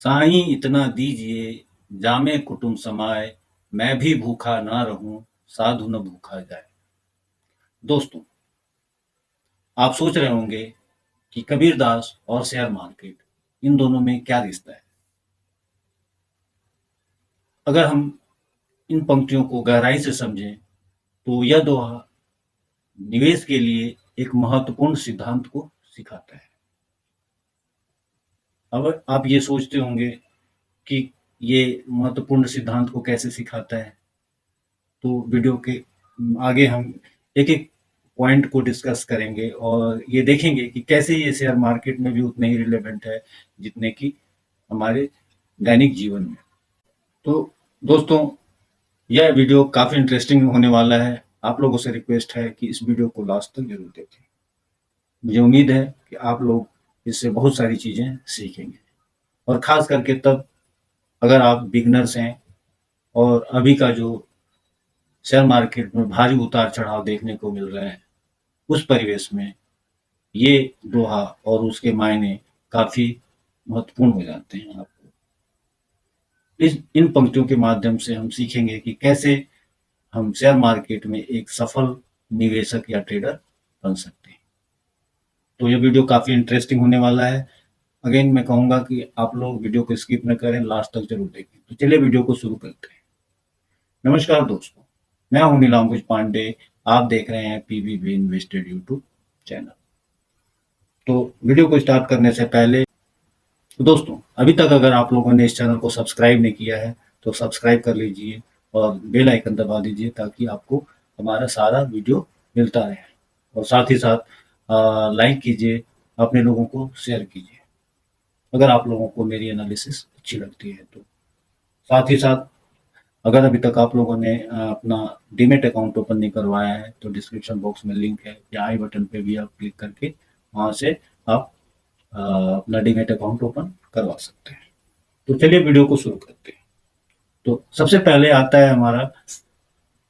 साईं इतना दीजिए जामे कुटुम्ब समाए, मैं भी भूखा ना रहूं साधु न भूखा जाए। दोस्तों, आप सोच रहे होंगे कि कबीरदास और शेयर मार्केट इन दोनों में क्या रिश्ता है। अगर हम इन पंक्तियों को गहराई से समझें तो यह दोहा निवेश के लिए एक महत्वपूर्ण सिद्धांत को सिखाता है। अब आप ये सोचते होंगे कि ये महत्वपूर्ण सिद्धांत को कैसे सिखाता है। तो वीडियो के आगे हम एक-एक पॉइंट को डिस्कस करेंगे और ये देखेंगे कि कैसे ये शेयर मार्केट में भी उतने ही रिलेवेंट है जितने कि हमारे दैनिक जीवन में। तो दोस्तों, यह वीडियो काफ़ी इंटरेस्टिंग होने वाला है। आप लोगों से रिक्वेस्ट है कि इस वीडियो को लास्ट तक ज़रूर देखें। मुझे उम्मीद है कि आप लोग इससे बहुत सारी चीज़ें सीखेंगे और ख़ास करके तब अगर आप बिगिनर्स हैं और अभी का जो शेयर मार्केट में भारी उतार-चढ़ाव देखने को मिल रहे हैं, उस परिवेश में ये दोहा और उसके मायने काफ़ी महत्वपूर्ण हो जाते हैं आपको। इस इन पंक्तियों के माध्यम से हम सीखेंगे कि कैसे हम शेयर मार्केट में एक सफल निवेशक या ट्रेडर बन सकते हैं। तो ये वीडियो काफ़ी इंटरेस्टिंग होने वाला है। अगेन मैं कहूँगा कि आप लोग वीडियो को स्किप न करें, लास्ट तक ज़रूर देखें। तो चलिए वीडियो को शुरू करते हैं। नमस्कार दोस्तों, मैं हूँ नीलांकुश पांडे, आप देख रहे हैं पीवीबी इन्वेस्टेड यूट्यूब चैनल। तो वीडियो को स्टार्ट करने से पहले दोस्तों, अभी तक अगर आप लोगों ने इस चैनल को सब्सक्राइब नहीं किया है तो सब्सक्राइब कर लीजिए और बेल आइकन दबा दीजिए ताकि आपको हमारा सारा वीडियो मिलता रहे और साथ ही साथ लाइक कीजिए, अपने लोगों को शेयर कीजिए अगर आप लोगों को मेरी एनालिसिस अच्छी लगती है तो। साथ ही साथ अगर अभी तक आप लोगों ने अपना डीमैट अकाउंट ओपन नहीं करवाया है तो डिस्क्रिप्शन बॉक्स में लिंक है या आई बटन पे भी आप क्लिक करके वहाँ से आप अपना डीमैट अकाउंट ओपन करवा सकते हैं। तो चलिए वीडियो को शुरू करते हैं। तो सबसे पहले आता है हमारा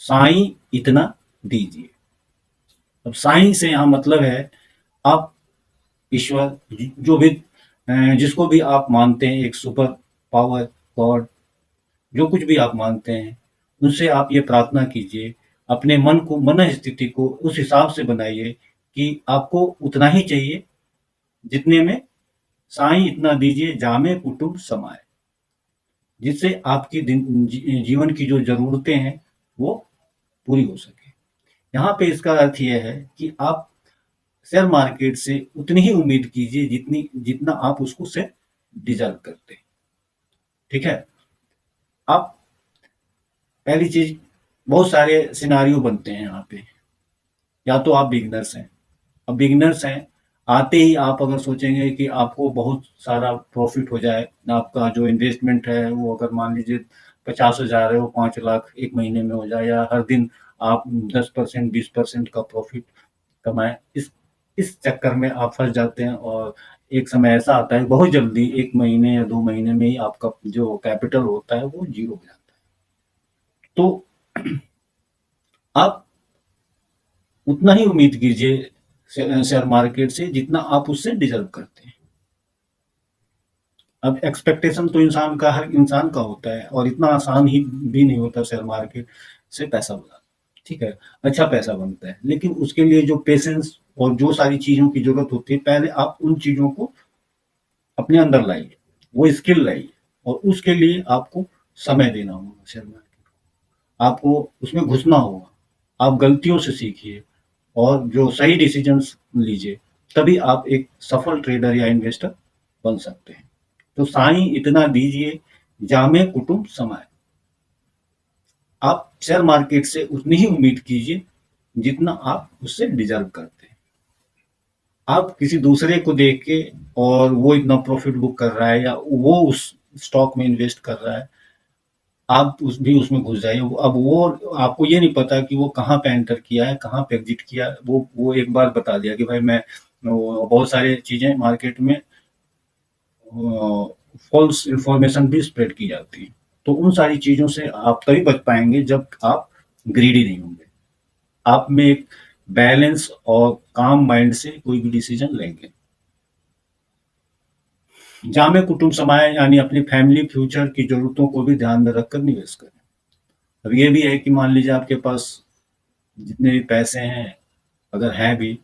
साईं इतना दीजिए। अब साईं से यहाँ मतलब है आप ईश्वर जो भी जिसको भी आप मानते हैं, एक सुपर पावर गॉड जो कुछ भी आप मानते हैं, उनसे आप ये प्रार्थना कीजिए, अपने मन को मन स्थिति को उस हिसाब से बनाइए कि आपको उतना ही चाहिए जितने में साईं इतना दीजिए जामे कुटुम्ब समाए, जिससे आपकी जीवन की जो ज़रूरतें हैं वो पूरी हो सके। यहाँ पे इसका अर्थ ये है कि आप शेयर मार्केट से उतनी ही उम्मीद कीजिए जितना आप उसको से डिजर्व करते हैं। ठीक है? आप पहली चीज़, बहुत सारे सिनारियो बनते हैं यहाँ पे। या तो आप बिगिनर्स हैं। अब बिगिनर्स हैं, आते ही आप अगर सोचेंगे कि आपको बहुत सारा प्रॉफिट हो जाए, आपका जो इन्वेस्टमेंट है वो अगर मान लीजिए 50,000 है वो 5 लाख 1 महीने में हो जाए या हर दिन आप 10% 20% का प्रॉफिट कमाएँ, इस चक्कर में आप फँस जाते हैं और एक समय ऐसा आता है बहुत जल्दी 1 महीने या 2 महीने में ही आपका जो कैपिटल होता है वो ज़ीरो हो जाता है। तो आप उतना ही उम्मीद कीजिए शेयर मार्केट से जितना आप उससे डिजर्व करते हैं। अब एक्सपेक्टेशन तो हर इंसान का होता है और इतना आसान ही भी नहीं होता शेयर मार्केट से पैसा बनाना। ठीक है, अच्छा पैसा बनता है लेकिन उसके लिए जो पेशेंस और जो सारी चीज़ों की ज़रूरत होती है, पहले आप उन चीज़ों को अपने अंदर लाइए, वो स्किल लाइए और उसके लिए आपको समय देना होगा शेयर मार्केट को। आपको उसमें घुसना होगा, आप गलतियों से सीखिए और जो सही डिसीजंस लीजिए, तभी आप एक सफल ट्रेडर या इन्वेस्टर बन सकते हैं। तो साईं इतना दीजिए जामे कुटुम्ब समाए। आप शेयर मार्केट से उतनी ही उम्मीद कीजिए जितना आप उससे डिजर्व करते हैं। आप किसी दूसरे को देख के और वो इतना प्रॉफिट बुक कर रहा है या वो उस स्टॉक में इन्वेस्ट कर रहा है, आप उसमें घुस जाइए। अब वो आपको ये नहीं पता कि वो कहाँ पे एंटर किया है, कहाँ पे एग्जिट किया है। वो एक बार बता दिया कि भाई मैं बहुत सारी चीजें मार्केट में फॉल्स इंफॉर्मेशन भी स्प्रेड की जाती है। तो उन सारी चीजों से आप तभी बच पाएंगे जब आप ग्रीडी नहीं होंगे, आप में एक बैलेंस और काम माइंड से कोई भी डिसीजन लेंगे। जामे कुटुंब समाये यानी अपनी फैमिली फ्यूचर की ज़रूरतों को भी ध्यान में रखकर निवेश करें। अब ये भी है कि मान लीजिए आपके पास जितने भी पैसे हैं, अगर हैं भी,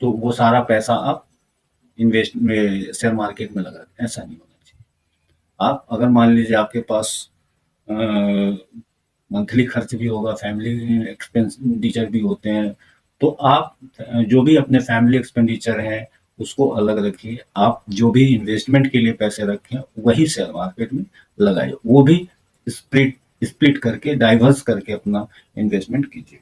तो वो सारा पैसा आप इन्वेस्ट में शेयर मार्केट में लगा दें, ऐसा नहीं होना चाहिए। आप अगर मान लीजिए आपके पास अ, मंथली खर्च भी होगा, फैमिली एक्सपेंडिचर भी होते हैं, तो आप जो भी अपने फैमिली एक्सपेंडिचर हैं, उसको अलग रखिए। आप जो भी इन्वेस्टमेंट के लिए पैसे रखें, वही शेयर मार्केट में लगाइए। वो भी स्प्लिट स्प्लिट करके, डाइवर्स करके अपना इन्वेस्टमेंट कीजिए।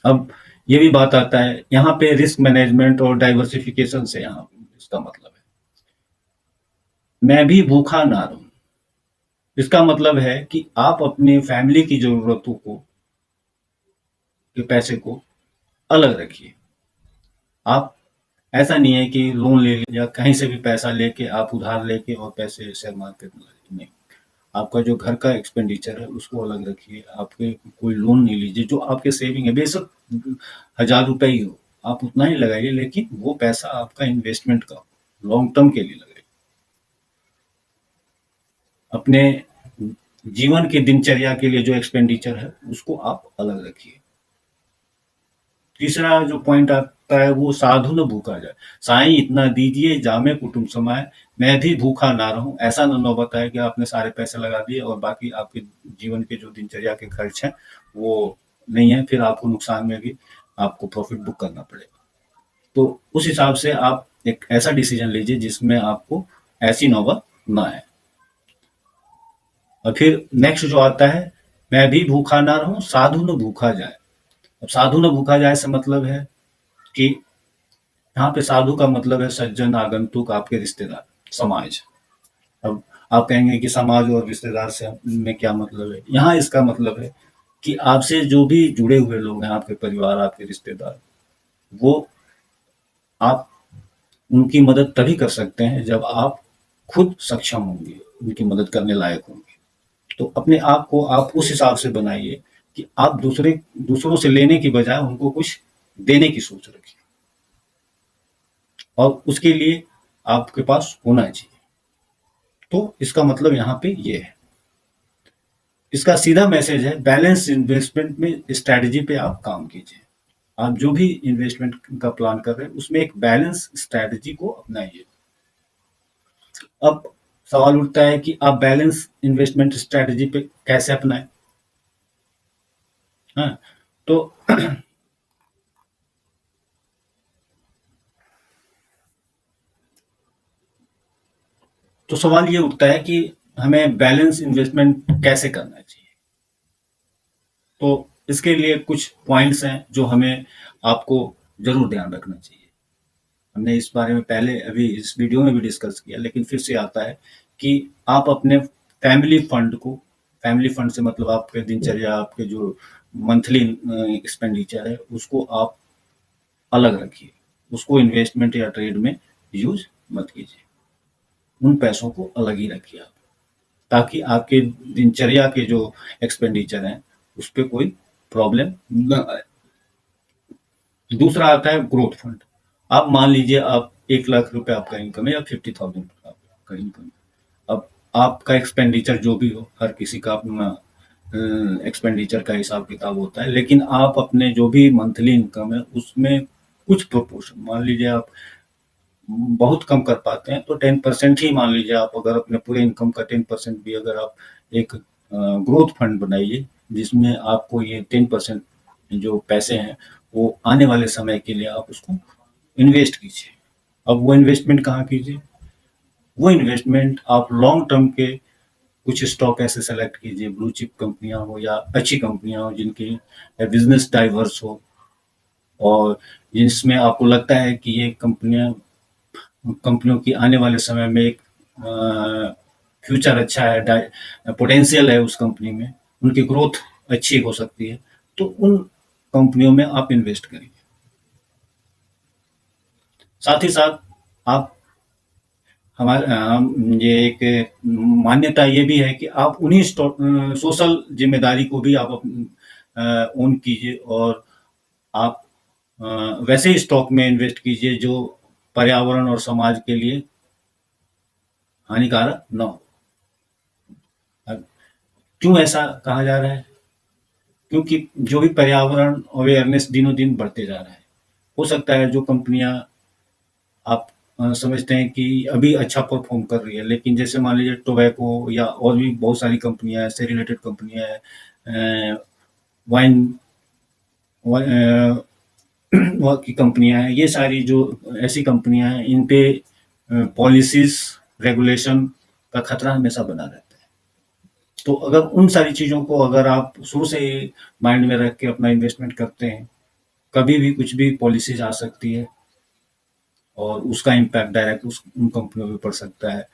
अब ये भी बात आता है, यहाँ पे रिस्क मैनेजमेंट और डाइवर्सिफिकेशन से यहाँ इसका मतलब है, मैं भी भूखा ना रहूं। इसका मतलब है कि आप अपने फैमिली की ज़रूरतों को के पैसे को अलग रखिए। आप ऐसा नहीं है कि लोन ले या कहीं से भी पैसा लेके आप उधार लेके और पैसे शेयर मार्केट में लगाइए, नहीं। आपका जो घर का एक्सपेंडिचर है उसको अलग रखिए, आपके कोई लोन नहीं लीजिए, जो आपके सेविंग है बेशक 1000 रुपए ही हो, आप उतना ही लगाइए, लेकिन वो पैसा आपका इन्वेस्टमेंट का लॉन्ग टर्म के लिए लगाइए। अपने जीवन की दिनचर्या के लिए जो एक्सपेंडिचर है उसको आप अलग रखिए। तीसरा जो पॉइंट आता है वो साधु न भूखा जाए। साईं इतना दीजिए जामे कुटुंब समाए, मैं भी भूखा ना रहूं। ऐसा न नौबत आए कि आपने सारे पैसे लगा दिए और बाकी आपके जीवन के जो दिनचर्या के खर्च हैं वो नहीं है, फिर आपको नुकसान में भी आपको प्रॉफिट बुक करना पड़ेगा। तो उस हिसाब से आप एक ऐसा डिसीजन लीजिए जिसमें आपको ऐसी नौबत ना आए। और फिर नेक्स्ट जो आता है, मैं भी भूखा ना रहूं, साधु न भूखा जाए। अब साधु न भूखा जाए से मतलब है कि यहाँ पे साधु का मतलब है सज्जन, आगंतुक, आपके रिश्तेदार, समाज। अब आप कहेंगे कि समाज और रिश्तेदार से में क्या मतलब है? यहाँ इसका मतलब है कि आपसे जो भी जुड़े हुए लोग हैं, आपके परिवार, आपके रिश्तेदार, वो आप उनकी मदद तभी कर सकते हैं जब आप खुद सक्षम होंगे, उनकी मदद करने लायक होंगे। तो अपने आप को आप उस हिसाब से बनाइए कि आप दूसरों से लेने की बजाय उनको कुछ देने की सोच रखिए, और उसके लिए आपके पास होना चाहिए। तो इसका मतलब यहाँ पे ये है। इसका सीधा मैसेज है, बैलेंस इन्वेस्टमेंट में स्ट्रैटेजी पे आप काम कीजिए। आप जो भी इन्वेस्टमेंट का प्लान कर रहे हैं उसमें एक बैलेंस स्ट्रैटेजी को अपनाइए। अब सवाल उठता है कि आप बैलेंस इन्वेस्टमेंट स्ट्रैटेजी पे कैसे अपनाएं? हाँ, तो तो सवाल ये उठता है कि हमें बैलेंस इन्वेस्टमेंट कैसे करना चाहिए? तो इसके लिए कुछ पॉइंट्स हैं जो हमें आपको ज़रूर ध्यान रखना चाहिए। हमने इस बारे में पहले अभी इस वीडियो में भी डिस्कस किया, लेकिन फिर से आता है कि आप अपने फैमिली फंड से मतलब आपके दिनचर्या, आपके जो मंथली एक्सपेंडिचर है, उसको आप अलग रखिए। उसको इन्वेस्टमेंट या ट्रेड में यूज़ मत कीजिए। उन पैसों को अलग ही रखिए आप, ताकि आपके दिनचर्या के जो एक्सपेंडिचर हैं, उस पे कोई प्रॉब्लम ना आए। दूसरा आता है ग्रोथ फंड। आप मान लीजिए आप 1,00,000 रुपए आपका इनकम है या 50,000 आपका इनकम है। अब आपका एक्सपेंडिचर जो भी हो, हर किसी का अपना एक्सपेंडिचर का हिसाब किताब होता है, लेकिन आप अपने जो भी मंथली इनकम है उसमें कुछ प्रोपोर्शन, मान लीजिए आप बहुत कम कर पाते हैं तो 10% ही मान लीजिए, आप अगर अपने पूरे इनकम का 10% भी अगर आप एक ग्रोथ फंड बनाइए, जिसमें आपको ये 10% जो पैसे हैं वो आने वाले समय के लिए आप उसको इन्वेस्ट कीजिए। अब वो इन्वेस्टमेंट कहाँ कीजिए? वो इन्वेस्टमेंट आप लॉन्ग टर्म के कुछ स्टॉक ऐसे सेलेक्ट कीजिए, ब्लू चिप कंपनियां हो या अच्छी कंपनियां हो जिनकी बिजनेस डाइवर्स हो, और जिसमें आपको लगता है कि ये कंपनियों की आने वाले समय में एक फ्यूचर अच्छा है, पोटेंशियल है उस कंपनी में, उनकी ग्रोथ अच्छी हो सकती है, तो उन कंपनियों में आप इन्वेस्ट करिए। साथ ही साथ आप ये एक मान्यता ये भी है कि आप उन्हीं सोशल जिम्मेदारी को भी आप ओन कीजिए, और आप वैसे ही स्टॉक में इन्वेस्ट कीजिए जो पर्यावरण और समाज के लिए हानिकारक न हो। अब क्यों ऐसा कहा जा रहा है? क्योंकि जो भी पर्यावरण अवेयरनेस दिनों दिन बढ़ते जा रहा है। हो सकता है जो कंपनियां आप समझते हैं कि अभी अच्छा परफॉर्म कर रही है, लेकिन जैसे मान लीजिए टोबैको या और भी बहुत सारी कंपनियां ऐसे रिलेटेड कंपनियां हैं, वाइन की कंपनियां हैं, ये सारी जो ऐसी कंपनियां हैं, इन पे पॉलिसीज रेगुलेशन का खतरा हमेशा बना रहता है। तो अगर उन सारी चीज़ों को अगर आप शुरू से ही माइंड में रख के अपना इन्वेस्टमेंट करते हैं, कभी भी कुछ भी पॉलिसीज आ सकती है और उसका इम्पैक्ट डायरेक्ट उन कंपनियों पे पड़ सकता है,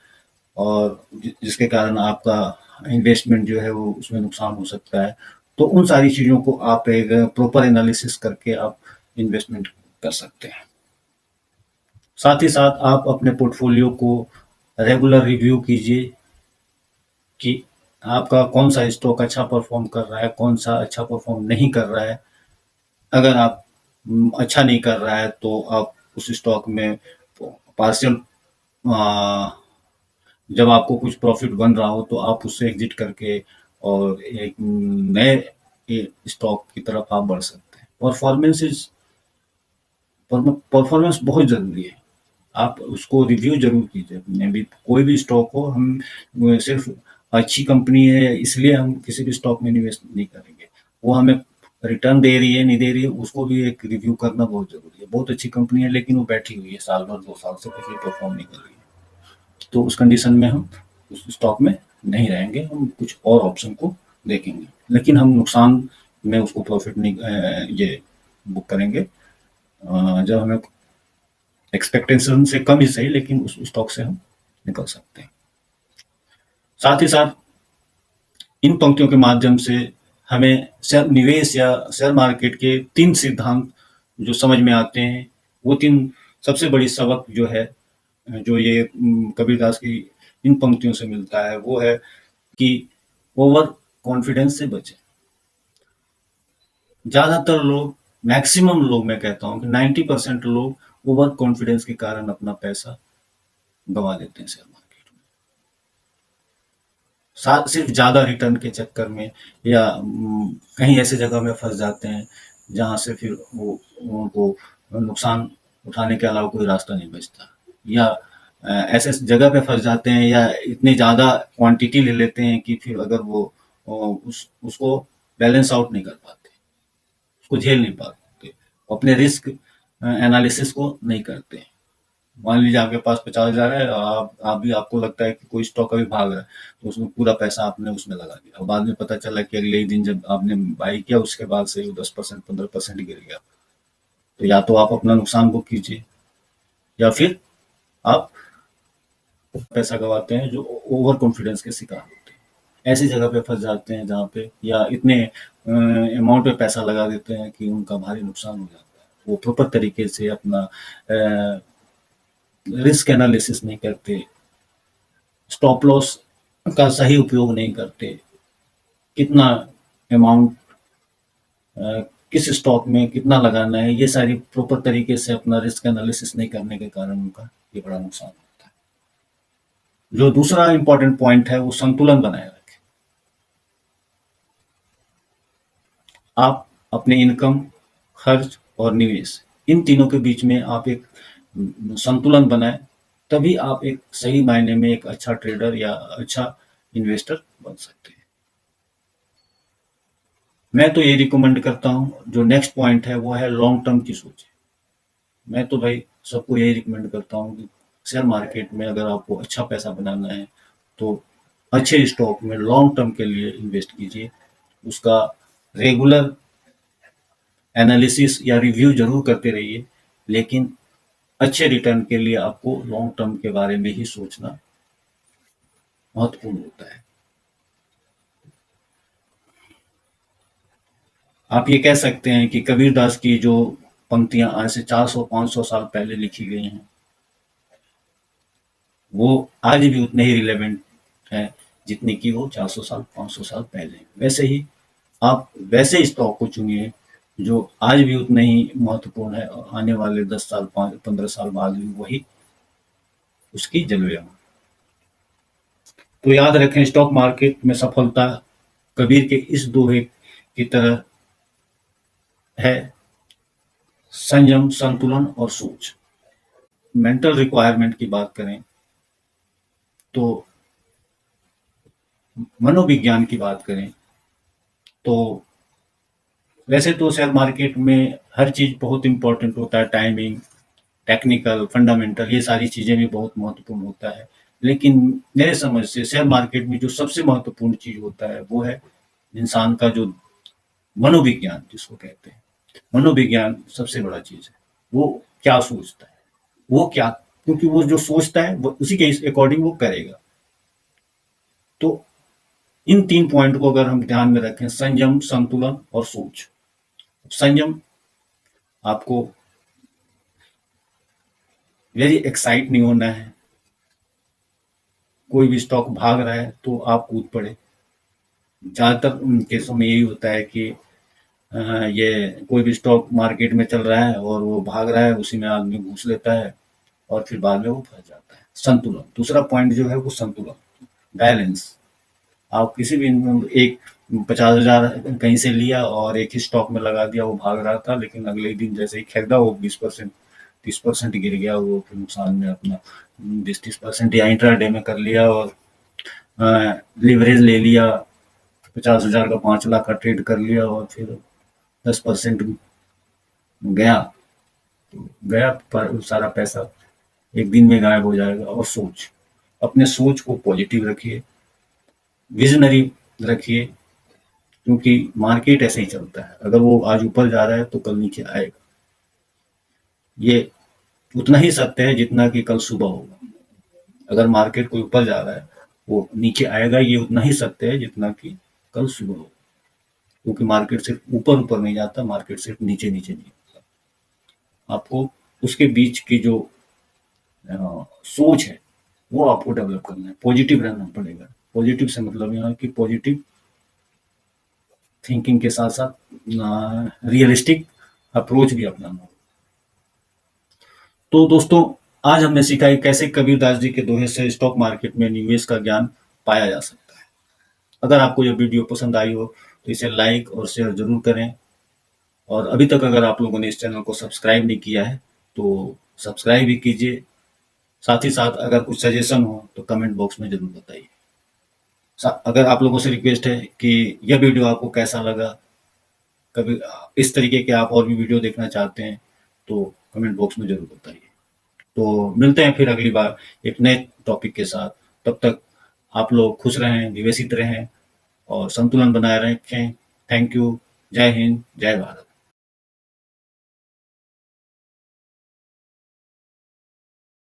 और जिसके कारण आपका इन्वेस्टमेंट जो है वो उसमें नुकसान हो सकता है। तो उन सारी चीज़ों को आप एक प्रॉपर एनालिसिस करके आप इन्वेस्टमेंट कर सकते हैं। साथ ही साथ आप अपने पोर्टफोलियो को रेगुलर रिव्यू कीजिए कि आपका कौन सा स्टॉक अच्छा परफॉर्म कर रहा है, कौन सा अच्छा परफॉर्म नहीं कर रहा है। अगर आप अच्छा नहीं कर रहा है तो आप उस स्टॉक में पार्शियल जब आपको कुछ प्रॉफिट बन रहा हो तो आप उससे एग्जिट करके और एक नए स्टॉक की तरफ आप बढ़ सकते हैं। परफॉर्मेंस बहुत ज़रूरी है। आप उसको रिव्यू ज़रूर कीजिए। अपने भी कोई भी स्टॉक हो, हम सिर्फ अच्छी कंपनी है इसलिए हम किसी भी स्टॉक में इन्वेस्ट नहीं करेंगे। वो हमें रिटर्न दे रही है, नहीं दे रही है, उसको भी एक रिव्यू करना बहुत ज़रूरी है। बहुत अच्छी कंपनी है लेकिन वो बैठी हुई है साल भर, 2 साल से कुछ भी परफॉर्म नहीं कर रही है। तो उस कंडीशन में हम उस स्टॉक में नहीं रहेंगे, हम कुछ और ऑप्शन को देखेंगे। लेकिन हम नुकसान में उसको प्रॉफिट नहीं ये बुक करेंगे जब हमें एक्सपेक्टेशन से कम ही सही, लेकिन उस स्टॉक से हम निकल सकते हैं। साथ ही साथ इन पंक्तियों के माध्यम से हमें शेयर निवेश या शेयर मार्केट के 3 सिद्धांत जो समझ में आते हैं, वो 3 सबसे बड़ी सबक जो है, जो ये कबीरदास की इन पंक्तियों से मिलता है, वो है कि ओवर कॉन्फिडेंस से बचें। ज़्यादातर लोग, मैक्सिमम लोग, मैं कहता हूँ कि 90% लोग ओवर कॉन्फिडेंस के कारण अपना पैसा गंवा देते हैं शेयर मार्केट में। सिर्फ ज़्यादा रिटर्न के चक्कर में या कहीं ऐसे जगह में फंस जाते हैं जहाँ से फिर वो उनको नुकसान उठाने के अलावा कोई रास्ता नहीं बचता, या ऐसे जगह पे फंस जाते हैं या इतनी ज़्यादा क्वांटिटी ले लेते हैं कि फिर अगर वो उसको बैलेंस आउट नहीं कर पाते, उसको झेल नहीं पाते, अपने रिस्क एनालिसिस को नहीं करते। मान लीजिए आपके पास 50,000 है, आप भी आपको लगता है कि कोई स्टॉक अभी भाग रहा है, तो उसमें पूरा पैसा आपने उसमें लगा दिया और बाद में पता चला कि अगले ही दिन जब आपने बाई किया उसके बाद से वो 10% 15% गिर गया। तो या तो आप अपना नुकसान बुक कीजिए या फिर आप पैसा गवाते हैं जो ओवर कॉन्फिडेंस के शिकार होते हैं। ऐसी जगह पे फंस जाते हैं जहाँ पे, या इतने अमाउंट पे पैसा लगा देते हैं कि उनका भारी नुकसान हो जाता है। वो प्रॉपर तरीके से अपना रिस्क एनालिसिस नहीं करते, स्टॉप लॉस का सही उपयोग नहीं करते, कितना अमाउंट किस स्टॉक में कितना लगाना है, ये सारी प्रॉपर तरीके से अपना रिस्क एनालिसिस नहीं करने के कारण उनका ये बड़ा नुकसान होता है। जो दूसरा इंपॉर्टेंट पॉइंट है वो संतुलन बनाए रखें। आप अपने इनकम, खर्च और निवेश, इन तीनों के बीच में आप एक संतुलन बनाएं, तभी आप एक सही मायने में एक अच्छा ट्रेडर या अच्छा इन्वेस्टर बन सकते हैं। मैं तो ये रिकमेंड करता हूँ, जो नेक्स्ट पॉइंट है वो है लॉन्ग टर्म की सोच। मैं तो भाई सबको यही रिकमेंड करता हूँ कि शेयर मार्केट में अगर आपको अच्छा पैसा बनाना है तो अच्छे स्टॉक में लॉन्ग टर्म के लिए इन्वेस्ट कीजिए। उसका रेगुलर एनालिसिस या रिव्यू जरूर करते रहिए, लेकिन अच्छे रिटर्न के लिए आपको लॉन्ग टर्म के बारे में ही सोचना महत्वपूर्ण होता है। आप ये कह सकते हैं कि कबीरदास की जो पंक्तियां आज से 400-500 साल पहले लिखी गई हैं, वो आज भी उतने ही रिलेवेंट है जितनी कि वो 400 साल 500 साल पहले। वैसे ही आप वैसे स्टॉक को चुनिए जो आज भी उतना ही महत्वपूर्ण है और आने वाले 10 साल 15 साल बाद भी वही उसकी जलवें। तो याद रखें, स्टॉक मार्केट में सफलता कबीर के इस दोहे की तरह है, संयम, संतुलन और सोच। मेंटल रिक्वायरमेंट की बात करें तो मनोविज्ञान की बात करें तो वैसे तो शेयर मार्केट में हर चीज़ बहुत इम्पोर्टेंट होता है, टाइमिंग, टेक्निकल, फंडामेंटल, ये सारी चीज़ें भी बहुत महत्वपूर्ण होता है। लेकिन मेरे समझ से शेयर मार्केट में जो सबसे महत्वपूर्ण चीज़ होता है वो है इंसान का जो मनोविज्ञान जिसको कहते हैं। मनोविज्ञान सबसे बड़ा चीज़ है। वो क्या सोचता है, वो क्या, क्योंकि वो जो सोचता है वो उसी के अकॉर्डिंग वो करेगा। तो इन 3 पॉइंट को अगर हम ध्यान में रखें, संयम, संतुलन और सोच। संयम, आपको वेरी एक्साइट नहीं होना है। कोई भी स्टॉक भाग रहा है तो आप कूद पड़े। ज़्यादातर केसों में यही होता है कि ये कोई भी स्टॉक मार्केट में चल रहा है और वो भाग रहा है, उसी में आदमी घुस लेता है और फिर बाद में वो फंस जाता है। संतुलन, दूसरा पॉइंट जो है वो संतुलन, बैलेंस। आप किसी भी एक 50,000 कहीं से लिया और एक ही स्टॉक में लगा दिया, वो भाग रहा था, लेकिन अगले दिन जैसे ही खरीदा वो 20% 30% गिर गया, वो फिर नुकसान में अपना 20-30% या इंट्राडे में कर लिया और लिवरेज ले लिया, 50,000 का 5 लाख का ट्रेड कर लिया और फिर 10% गया, तो गया पर सारा पैसा एक दिन में गायब हो जाएगा। और सोच, अपने सोच को पॉजिटिव रखिए, विजनरी रखिए, क्योंकि मार्केट ऐसे ही चलता है। अगर वो आज ऊपर जा रहा है तो कल नीचे आएगा। ये उतना ही सत्य है जितना कि कल सुबह होगा। अगर मार्केट कोई ऊपर जा रहा है, वो नीचे आएगा, ये उतना ही सत्य है जितना कि कल सुबह होगा। क्योंकि मार्केट सिर्फ ऊपर ऊपर नहीं जाता, मार्केट सिर्फ नीचे नीचे नहीं जाता। आपको उसके बीच की जो सोच है वो आपको डेवलप करना है, पॉजिटिव रहना पड़ेगा। पॉजिटिव से मतलब यहाँ कि पॉजिटिव थिंकिंग के साथ साथ रियलिस्टिक अप्रोच भी अपनाना। तो दोस्तों, आज हमने सीखा है कैसे कबीरदास जी के दोहे से स्टॉक मार्केट में निवेश का ज्ञान पाया जा सकता है। अगर आपको यह वीडियो पसंद आई हो तो इसे लाइक और शेयर जरूर करें, और अभी तक अगर आप लोगों ने इस चैनल को सब्सक्राइब नहीं किया है तो सब्सक्राइब भी कीजिए। साथ ही साथ अगर कुछ सजेशन हो तो कमेंट बॉक्स में जरूर बताइए। अगर आप लोगों से रिक्वेस्ट है कि यह वीडियो आपको कैसा लगा, कभी इस तरीके के आप और भी वीडियो देखना चाहते हैं तो कमेंट बॉक्स में जरूर बताइए। तो मिलते हैं फिर अगली बार एक नए टॉपिक के साथ। तब तक आप लोग खुश रहें, विवेचित रहें और संतुलन बनाए रखें। Thank you. जय हिंद, जय भारत।